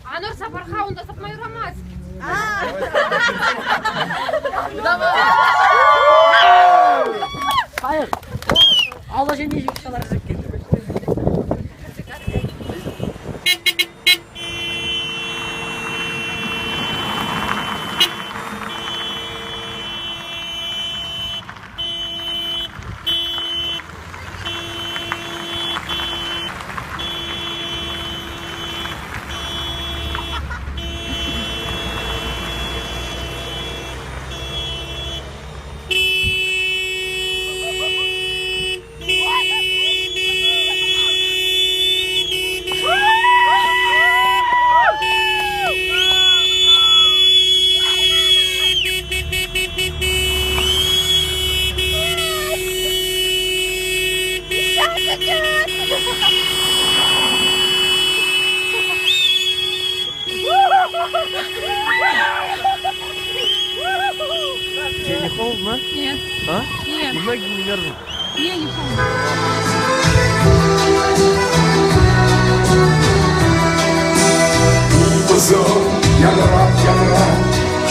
Анур Сапарха, он даст мою романтику. Hayır. Allah seni yiyecek şeyler zıkkın. Тебе не холодно? Нет. А? Нет. И многие не мерзнут. Я не помню. Kızım yanar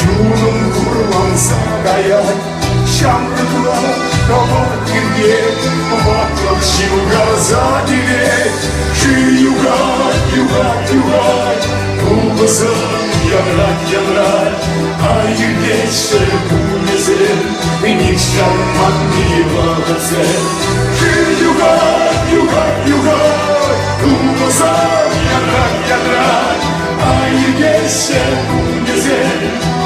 Yunun kurmansa gayet Şamrıkla Kavak girge Batlak şivga zadire Şu yugar Kızım yanar Hayır geçse bu nesil Minik şarman bir vakıtse Şu yugar Kızım yanar Hayır geçse bu nesil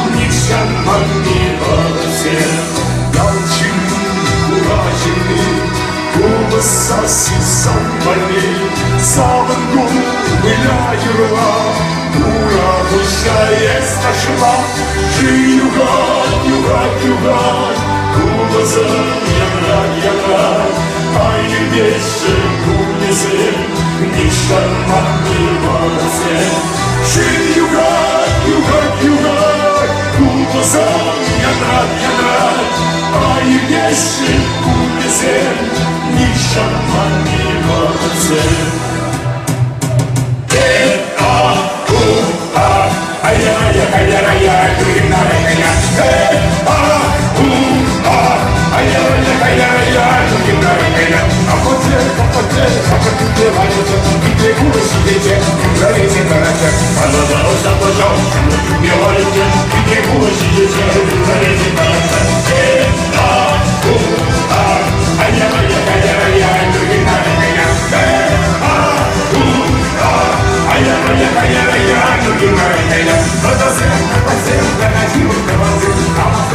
Minik şarman bir vakıtse Yalçın kurajını Kıvıssası sanmayı Sağın kulu vilayırla Kura kuşa yes taşıma Şu yugar Kıvızım yanar Hayır geçse bu nesil Nişanman bir varse Şu yugar Kıvızım yanar Hayır geçse bu nesil Nişanman bir varse Ay,